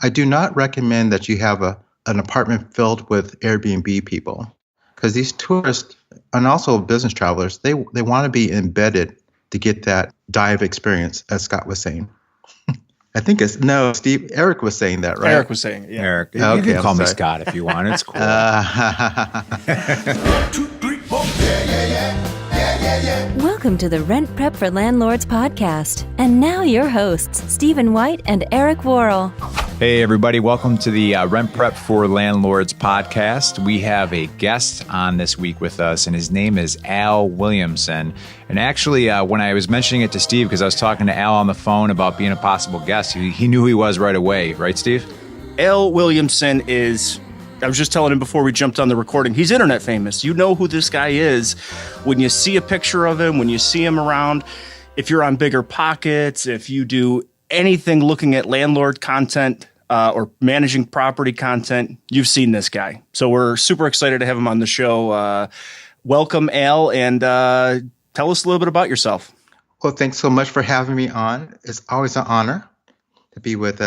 I do not recommend that you have an apartment filled with Airbnb people because these tourists and also business travelers, they want to be embedded to get that dive experience, as Scott was saying. I think no, Eric was saying that, right? Eric was saying it, yeah. Eric, you Okay, can call me sorry. Scott if you want. It's cool. 2, 3, 4. Yeah. Welcome to the RentPrep for Landlords podcast. And now your hosts, Stephen White and Eric Worrell. Hey, everybody. Welcome to the RentPrep for Landlords podcast. We have a guest on this week with us, and his name is Al Williamson. And actually, when I was mentioning it to Steve, because I was talking to Al on the phone about being a possible guest, he knew who he was right away. Right, Steve? Al Williamson is, I was just telling him before we jumped on the recording, he's internet famous. You know who this guy is. When you see a picture of him, when you see him around, if you're on Bigger Pockets, if you do anything looking at landlord content or managing property content, you've seen this guy. So we're super excited to have him on the show. Welcome, Al, and tell us a little bit about yourself. Well, thanks so much for having me on. It's always an honor to be with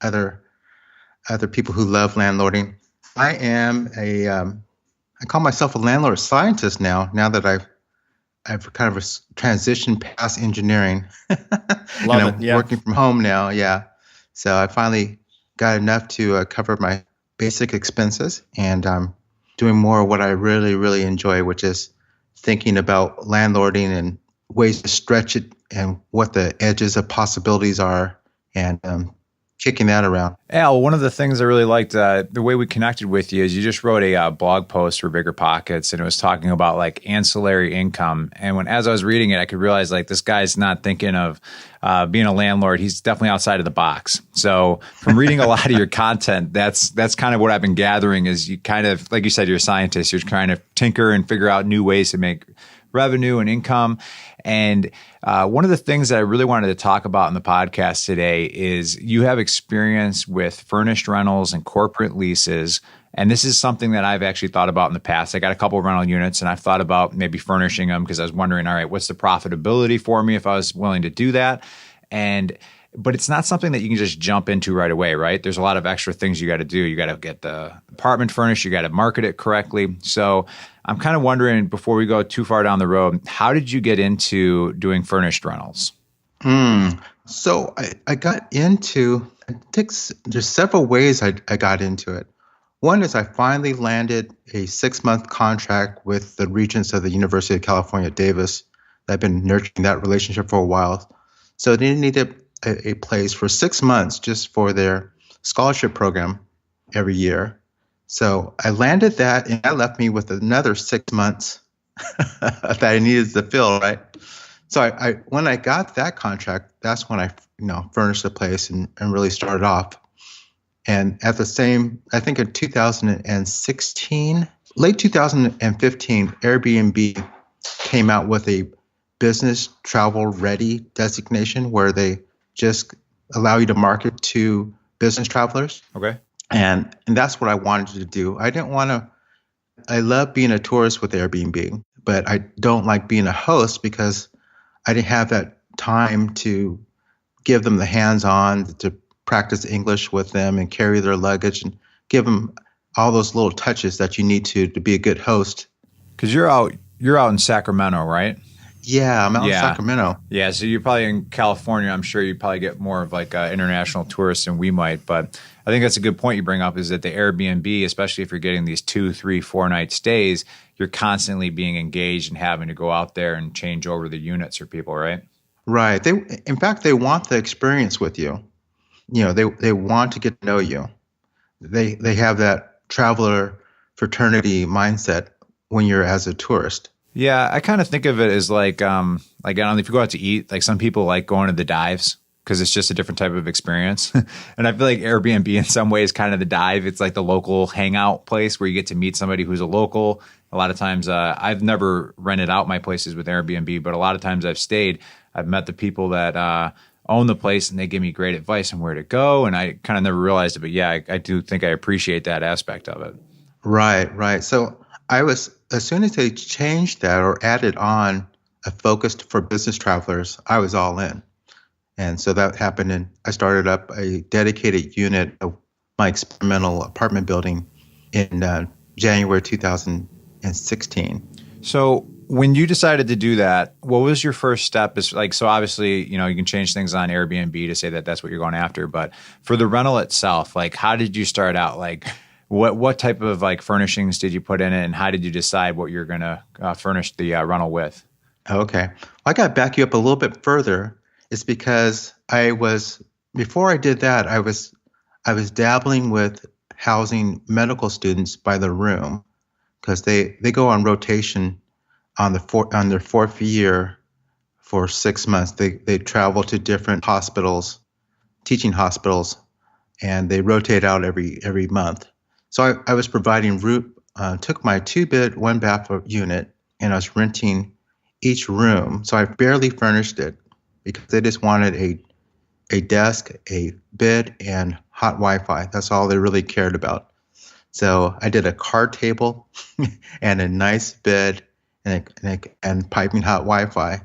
other people who love landlording. I am I call myself a landlord scientist now that I've kind of transitioned past engineering. Love it, yeah. Working from home now, yeah. So I finally got enough to cover my basic expenses, and I'm doing more of what I really, really enjoy, which is thinking about landlording and ways to stretch it and what the edges of possibilities are, and kicking that around. Al, one of the things I really liked, the way we connected with you is you just wrote a blog post for Bigger Pockets, and it was talking about like ancillary income. And as I was reading it, I could realize like this guy's not thinking of being a landlord. He's definitely outside of the box. So from reading a lot of your content, that's kind of what I've been gathering is you kind of, like you said, you're a scientist. You're trying to tinker and figure out new ways to make revenue and income. And one of the things that I really wanted to talk about in the podcast today is you have experience with furnished rentals and corporate leases. And this is something that I've actually thought about in the past. I got a couple of rental units and I've thought about maybe furnishing them because I was wondering, all right, what's the profitability for me if I was willing to do that? But it's not something that you can just jump into right away, right? There's a lot of extra things you got to do. You got to get the apartment furnished. You got to market it correctly. So I'm kind of wondering, before we go too far down the road, how did you get into doing furnished rentals? So I got into, there's several ways I got into it. One is I finally landed a 6-month contract with the Regents of the University of California, Davis. I've been nurturing that relationship for a while. So they needed a place for 6 months just for their scholarship program every year. So I landed that, and that left me with another 6 months that I needed to fill, right? So I when I got that contract, that's when I furnished the place and really started off. And at the same, I think in 2016, late 2015, Airbnb came out with a business travel ready designation where they just allow you to market to business travelers. Okay. And that's what I wanted to do. I love being a tourist with Airbnb, but I don't like being a host because I didn't have that time to give them the hands-on, to practice English with them and carry their luggage and give them all those little touches that you need to be a good host. Because you're out in Sacramento, right? Yeah, I'm out in Sacramento. Yeah, so you're probably in California. I'm sure you probably get more of like international tourists than we might. But I think that's a good point you bring up is that the Airbnb, especially if you're getting these 2, 3, 4-night stays, you're constantly being engaged and having to go out there and change over the units for people, right? Right. In fact, they want the experience with you. They want to get to know you. They have that traveler fraternity mindset when you're as a tourist. Yeah, I kind of think of it as like I don't know, if you go out to eat, like some people like going to the dives because it's just a different type of experience. And I feel like Airbnb in some ways kind of the dive. It's like the local hangout place where you get to meet somebody who's a local. A lot of times I've never rented out my places with Airbnb, but a lot of times I've stayed. I've met the people that own the place and they give me great advice on where to go. And I kind of never realized it, but yeah, I do think I appreciate that aspect of it. Right. So as soon as they changed that or added on a focus for business travelers, I was all in. And so that happened, and I started up a dedicated unit of my experimental apartment building in January 2016. So when you decided to do that, what was your first step? Is like, so obviously, you know, you can change things on Airbnb to say that that's what you're going after, but for the rental itself, like, how did you start out? Like, what type of like furnishings did you put in it, and how did you decide what you're going to furnish the rental with? Okay. Well, I got to back you up a little bit further. It's because before I did that, I was dabbling with housing medical students by the room, because they go on rotation on their fourth year for 6 months. They travel to different hospitals, teaching hospitals, and they rotate out every month. So I was providing took my 2-bed, 1-bath unit, and I was renting each room. So I barely furnished it because they just wanted a desk, a bed, and hot Wi-Fi. That's all they really cared about. So I did a card table and a nice bed and piping hot Wi-Fi.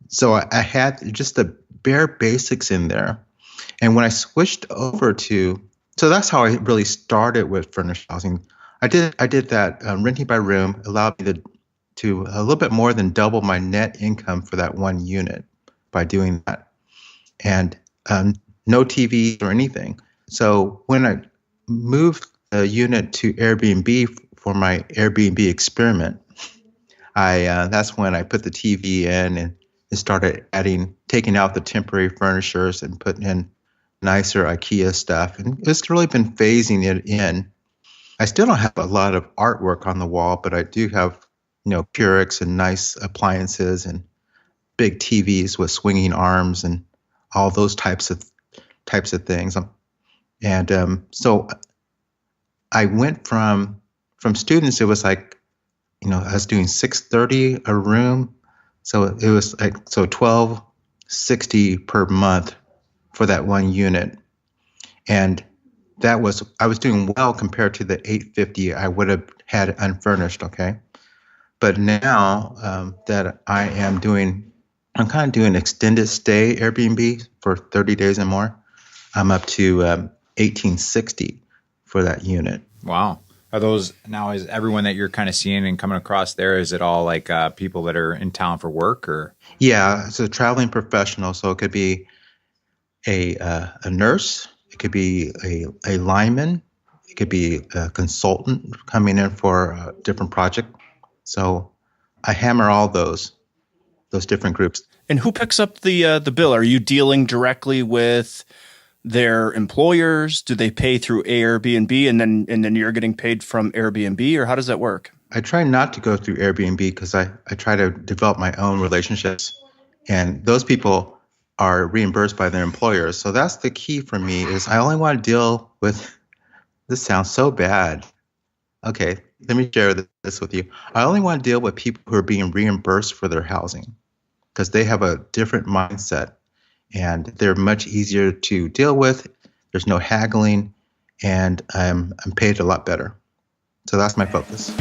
So I had just the bare basics in there. And when I switched over so that's how I really started with furnished housing. I did that renting by room allowed me to a little bit more than double my net income for that one unit by doing that. And no TV or anything. So when I moved the unit to Airbnb for my Airbnb experiment, that's when I put the TV in and started taking out the temporary furnitures and putting in nicer IKEA stuff. And it's really been phasing it in. I still don't have a lot of artwork on the wall, but I do have, Keurigs and nice appliances and big TVs with swinging arms and all those types of things. So I went from students. It was like, I was doing $630 a room, so it was like $1,260 per month for that one unit, and I was doing well compared to the $850 I would have had unfurnished. Okay, but now that I'm kind of doing extended stay Airbnb for 30 days and more. I'm up to $1,860 for that unit. Wow. Are those now, is everyone that you're kind of seeing and coming across there, is it all like people that are in town for work, or? Yeah, it's a traveling professional. So it could be a nurse, it could be a lineman, it could be a consultant coming in for a different project. So I hammer all those different groups. And who picks up the bill? Are you dealing directly with their employers? Do they pay through Airbnb and then you're getting paid from Airbnb, or how does that work? I try not to go through Airbnb because I try to develop my own relationships, and those people are reimbursed by their employers. So that's the key for me, is I only want to deal with, this sounds so bad. Okay, let me share this with you. I only want to deal with people who are being reimbursed for their housing, because they have a different mindset and they're much easier to deal with. There's no haggling, and I'm paid a lot better. So that's my focus.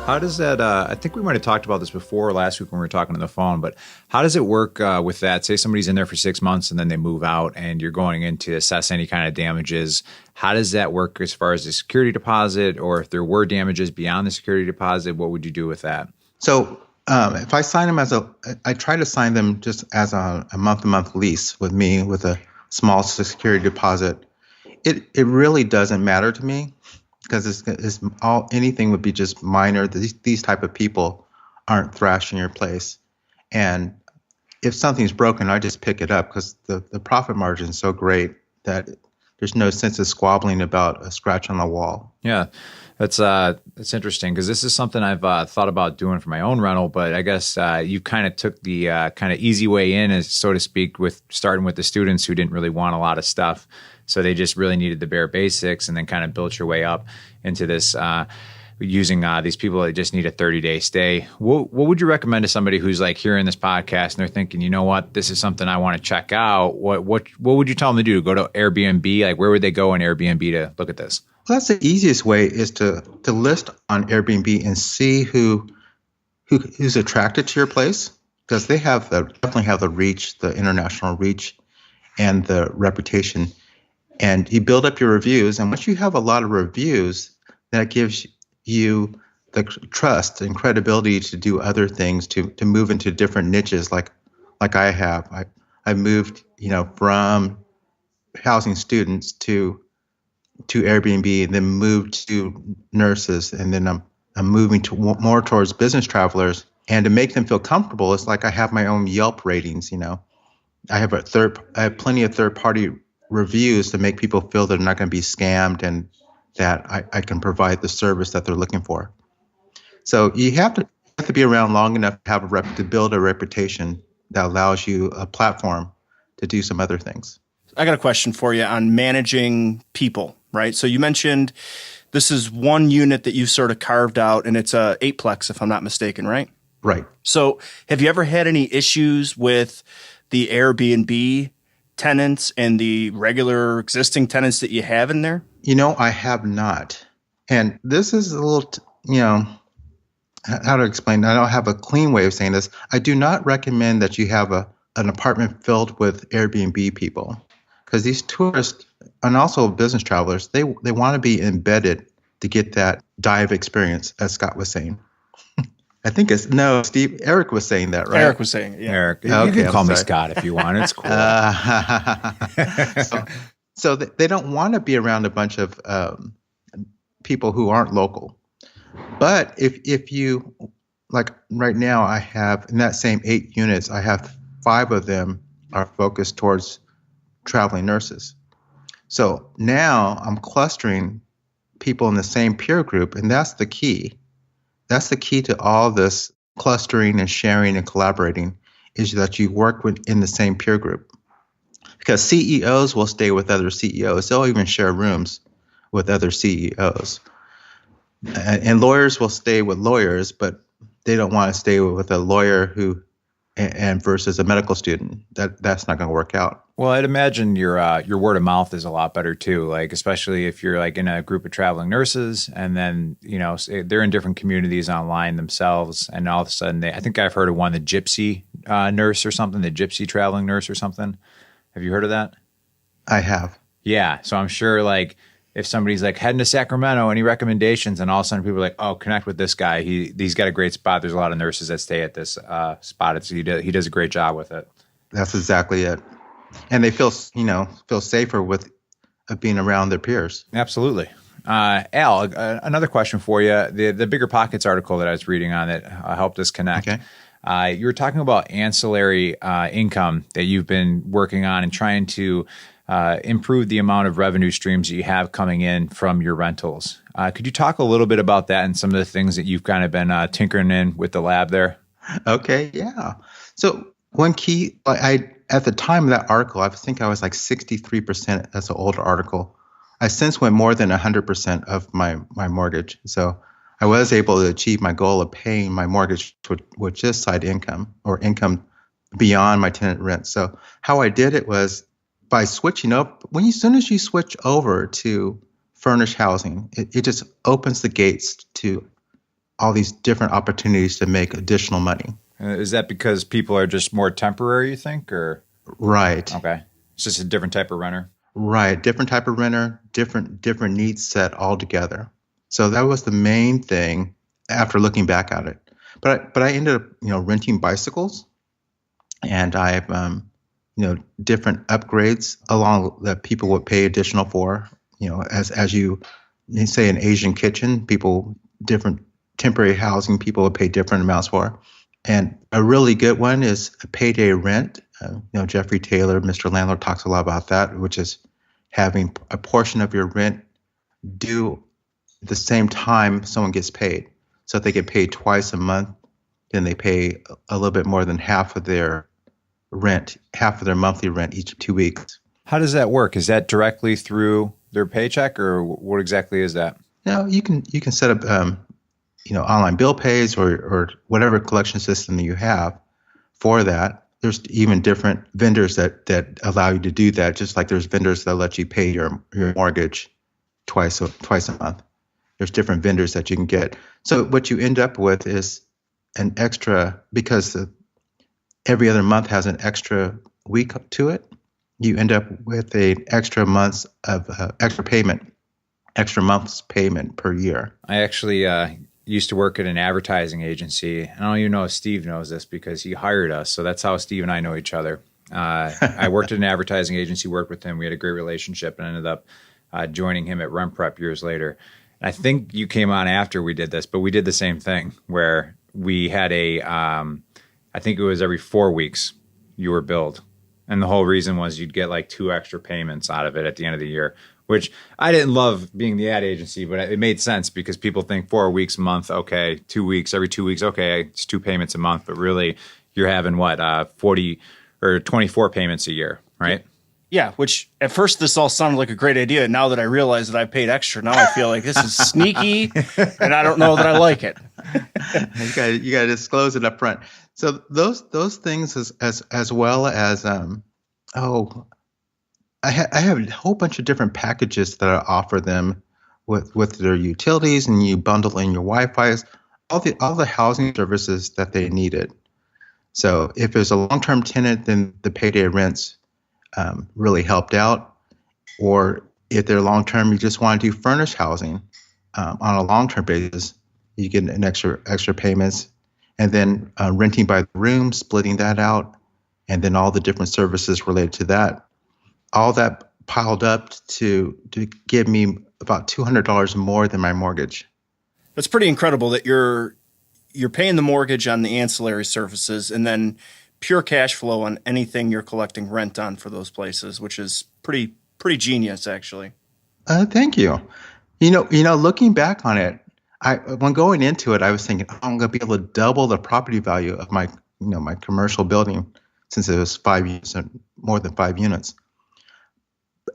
How does that, I think we might have talked about this before last week when we were talking on the phone, but how does it work with that? Say somebody's in there for 6 months and then they move out and you're going in to assess any kind of damages. How does that work as far as the security deposit, or if there were damages beyond the security deposit, what would you do with that? So if I sign them I try to sign them just as a month-to-month lease with me with a small security deposit. It really doesn't matter to me, because anything would be just minor. These type of people aren't thrashing your place. And if something's broken, I just pick it up, because the profit margin is so great that there's no sense of squabbling about a scratch on the wall. Yeah, that's interesting, because this is something I've thought about doing for my own rental, but I guess you kind of took the kind of easy way in, as so to speak, with starting with the students who didn't really want a lot of stuff. So they just really needed the bare basics, and then kind of built your way up into this using these people that just need a 30-day stay. What would you recommend to somebody who's like hearing this podcast and they're thinking, you know what, this is something I want to check out? What would you tell them to do? Go to Airbnb? Like, where would they go on Airbnb to look at this? Well, that's the easiest way, is to list on Airbnb and see who who's attracted to your place, because they definitely have the reach, the international reach, and the reputation. And you build up your reviews, and once you have a lot of reviews, that gives you the trust and credibility to do other things, to move into different niches, like I have. I moved, from housing students to Airbnb, and then moved to nurses, and then I'm moving to more towards business travelers. And to make them feel comfortable, it's like I have my own Yelp ratings. I have plenty of third-party reviews to make people feel they're not going to be scammed, and that I can provide the service that they're looking for. So you have to be around long enough to have to build a reputation that allows you a platform to do some other things. I got a question for you on managing people, right? So you mentioned this is one unit that you've sort of carved out, and it's a 8-plex, if I'm not mistaken, right? Right. So have you ever had any issues with the Airbnb tenants and the regular existing tenants that you have in there? I have not. And this is a little, how to explain? I don't have a clean way of saying this. I do not recommend that you have an apartment filled with Airbnb people, because these tourists and also business travelers, they want to be embedded to get that dive experience, as Scott was saying. I think Eric was saying that, right? Eric was saying it, yeah. Eric, you Okay, can call me Scott if you want. It's cool. So they don't want to be around a bunch of people who aren't local. But if you, like right now, I have in that same 8 units, I have 5 of them are focused towards traveling nurses. So now I'm clustering people in the same peer group, and that's the key. That's the key to all this clustering and sharing and collaborating, is that you work in the same peer group. Because CEOs will stay with other CEOs. They'll even share rooms with other CEOs. And lawyers will stay with lawyers, but they don't want to stay with a lawyer and versus a medical student. That's not going to work out. Well, I'd imagine your word of mouth is a lot better too. Like, especially if you're like in a group of traveling nurses, and then they're in different communities online themselves, and all of a sudden I think I've heard of one, the gypsy nurse or something, the gypsy traveling nurse or something. Have you heard of that? I have. Yeah. So I'm sure like if somebody's like heading to Sacramento, any recommendations, and all of a sudden people are like, oh, connect with this guy. He's got a great spot. There's a lot of nurses that stay at this spot. He does a great job with it. That's exactly it. And they feel safer with being around their peers. Absolutely. Al, another question for you. The Bigger Pockets article that I was reading on that helped us connect. Okay. You were talking about ancillary income that you've been working on and trying to improve the amount of revenue streams that you have coming in from your rentals. Could you talk a little bit about that and some of the things that you've kind of been tinkering in with the lab there? Okay, yeah. So one key, at the time of that article, I think I was like 63%. That's an older article. I since went more than 100% of my mortgage. So I was able to achieve my goal of paying my mortgage with just side income or income beyond my tenant rent. So how I did it was by switching up. As soon as you switch over to furnished housing, it just opens the gates to all these different opportunities to make additional money. Is that because people are just more temporary, you think, or? Right. Okay. It's just a different type of renter. Right. Different type of renter, different needs set all together. So that was the main thing after looking back at it. But I ended up, renting bicycles, and I have, different upgrades along that people would pay additional for. As you say, an Asian kitchen, different temporary housing, people would pay different amounts for. And a really good one is a payday rent. Jeffrey Taylor, Mr. Landlord, talks a lot about that, which is having a portion of your rent due the same time someone gets paid. So if they get paid twice a month, then they pay a little bit more than half of their monthly rent each 2 weeks. How does that work? Is that directly through their paycheck, or what exactly is that? You can set up online bill pays or whatever collection system that you have for that. There's even different vendors that allow you to do that, just like there's vendors that let you pay your mortgage twice a month. There's different vendors that you can get. So what you end up with is an extra, because every other month has an extra week to it, you end up with an extra months of extra month's payment per year. I actually used to work at an advertising agency. I don't even know if Steve knows this because he hired us. So that's how Steve and I know each other. I worked at an advertising agency, worked with him. We had a great relationship and ended up joining him at RentPrep years later. And I think you came on after we did this, but we did the same thing where we had I think it was every 4 weeks you were billed. And the whole reason was you'd get like 2 extra payments out of it at the end of the year, which I didn't love being the ad agency, but it made sense because people think 4 weeks a month, okay, 2 weeks, every 2 weeks, okay, it's 2 payments a month, but really you're having 40 or 24 payments a year, right? Yeah, which at first this all sounded like a great idea. Now that I realize that I paid extra, now I feel like this is sneaky and I don't know that I like it. You got to disclose it up front. So those things as well as I have a whole bunch of different packages that I offer them with their utilities, and you bundle in your Wi-Fi's, all the housing services that they needed. So if there's a long-term tenant, then the payday rents really helped out. Or if they're long-term, you just want to do furnished housing on a long-term basis, you get an extra payments. And then renting by the room, splitting that out, and then all the different services related to that. All that piled up to give me about $200 more than my mortgage. It's pretty incredible that you're paying the mortgage on the ancillary services and then pure cash flow on anything you're collecting rent on for those places, which is pretty genius, actually. Thank you. You know, looking back on it, when going into it, I was thinking, I'm going to be able to double the property value of my commercial building, since it was 5 units, more than 5 units.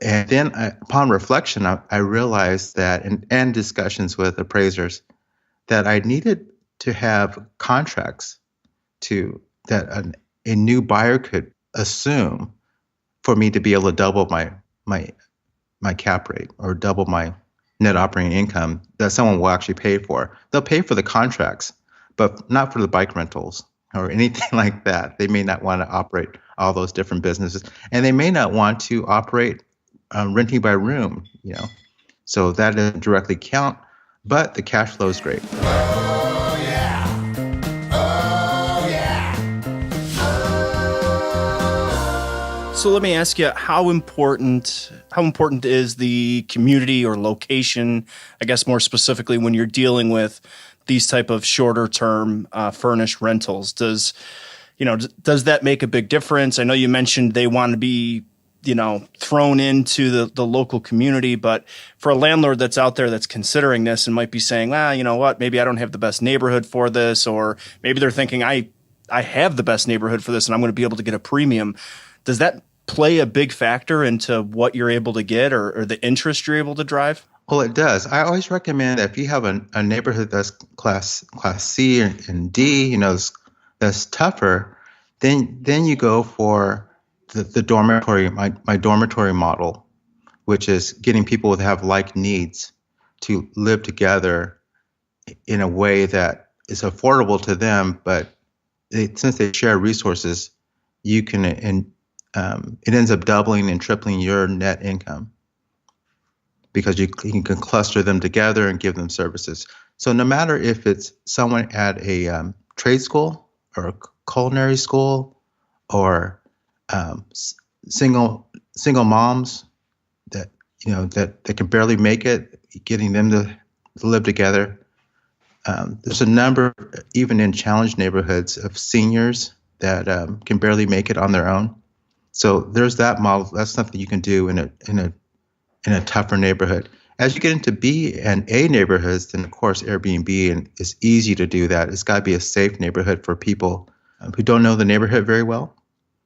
And then upon reflection, I realized that, and discussions with appraisers, that I needed to have contracts that a new buyer could assume for me to be able to double my cap rate or double my net operating income that someone will actually pay for. They'll pay for the contracts, but not for the bike rentals or anything like that. They may not want to operate all those different businesses, and they may not want to operate renting by room, So that doesn't directly count, but the cash flow is great. Oh, yeah. Oh, yeah. So let me ask you, how important is the community or location, I guess more specifically when you're dealing with these type of shorter term furnished rentals? Does that make a big difference? I know you mentioned they want to be thrown into the local community, but for a landlord that's out there that's considering this and might be saying, you know what, maybe I don't have the best neighborhood for this, or maybe they're thinking I have the best neighborhood for this and I'm going to be able to get a premium. Does that play a big factor into what you're able to get or the interest you're able to drive? Well, it does. I always recommend that if you have a neighborhood that's class C and D, that's tougher, then you go for the dormitory, my dormitory model, which is getting people to have like needs to live together in a way that is affordable to them, but since they share resources, you can it ends up doubling and tripling your net income because you can cluster them together and give them services. So no matter if it's someone at a trade school or a culinary school or single moms that can barely make it, getting them to live together. There's a number, even in challenged neighborhoods, of seniors that can barely make it on their own. So there's that model. That's something you can do in a tougher neighborhood. As you get into B and A neighborhoods, then of course Airbnb is easy to do that. It's got to be a safe neighborhood for people who don't know the neighborhood very well.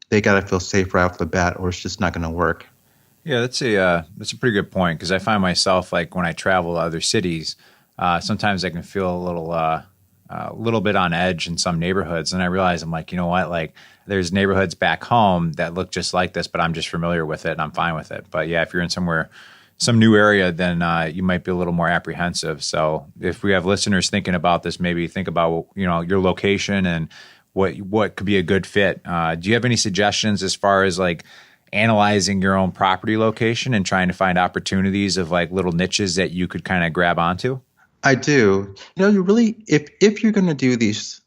They got to feel safe right off the bat, or it's just not going to work. Yeah, that's a pretty good point, because I find myself, like, when I travel to other cities, sometimes I can feel a little bit on edge in some neighborhoods, and I realize I'm like, you know what, like, there's neighborhoods back home that look just like this, but I'm just familiar with it and I'm fine with it. But yeah, if you're in somewhere some new area, then you might be a little more apprehensive. So if we have listeners thinking about this, maybe think about, your location and what could be a good fit. Do you have any suggestions as far as like analyzing your own property location and trying to find opportunities of like little niches that you could kind of grab onto? I do. You really, if you're going to do these,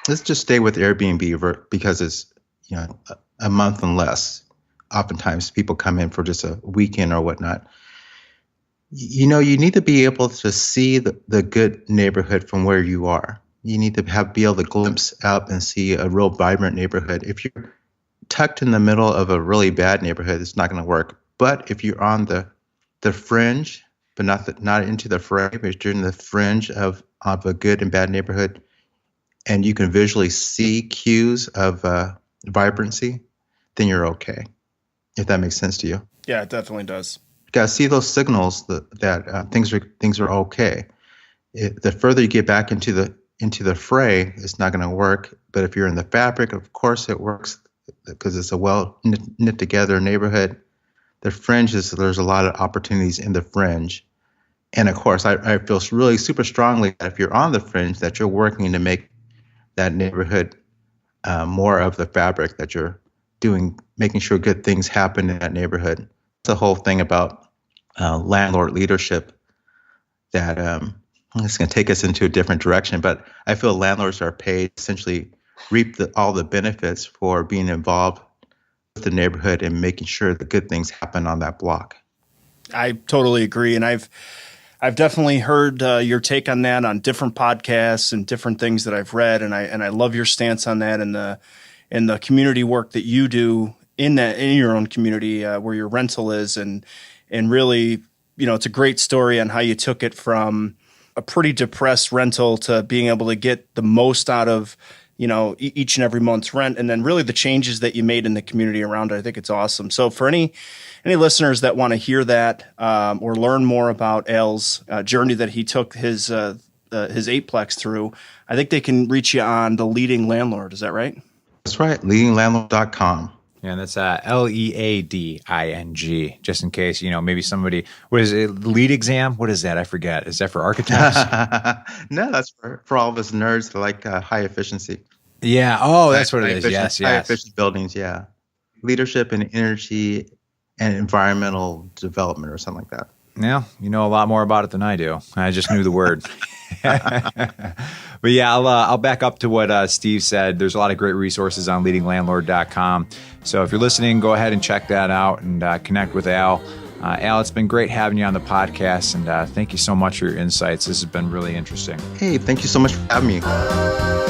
let's just stay with Airbnb because it's, a month and less. Oftentimes people come in for just a weekend or whatnot. You need to be able to see the good neighborhood from where you are. You need to be able to glimpse out and see a real vibrant neighborhood. If you're tucked in the middle of a really bad neighborhood, it's not going to work. But if you're on the fringe, but not into the fray, but you're in the fringe of a good and bad neighborhood, and you can visually see cues of vibrancy, then you're okay. If that makes sense to you. Yeah, it definitely does. You gotta see those signals that things are okay. The further you get back into the fray, it's not going to work. But if you're in the fabric, of course it works because it's a well knit together neighborhood. The fringes, there's a lot of opportunities in the fringe. And of course, I feel really super strongly that if you're on the fringe, that you're working to make that neighborhood more of the fabric that you're doing, making sure good things happen in that neighborhood. It's the whole thing about landlord leadership that it's going to take us into a different direction. But I feel landlords are paid essentially reap all the benefits for being involved with the neighborhood and making sure the good things happen on that block. I totally agree. And I've definitely heard your take on that on different podcasts and different things that I've read. And I love your stance on that and the community work that you do in your own community where your rental is. And really, it's a great story on how you took it from a pretty depressed rental to being able to get the most out of, each and every month's rent, and then really the changes that you made in the community around it. I think it's awesome. So for any listeners that want to hear that or learn more about Al's journey that he took his eightplex through, I think they can reach you on The Leading Landlord. Is that right? That's right. leadinglandlord.com. Yeah, and that's LEADING, just in case, maybe somebody, what is it, lead exam? What is that? I forget. Is that for architects? No, that's for all of us nerds that like high efficiency. Yeah. Oh, that's what it is. Yes. High efficient buildings, yeah. Leadership in energy and environmental development or something like that. Yeah, you know a lot more about it than I do. I just knew the word. But yeah, I'll back up to what Steve said. There's a lot of great resources on leadinglandlord.com. So if you're listening, go ahead and check that out and connect with Al. Al, it's been great having you on the podcast, and thank you so much for your insights. This has been really interesting. Hey, thank you so much for having me.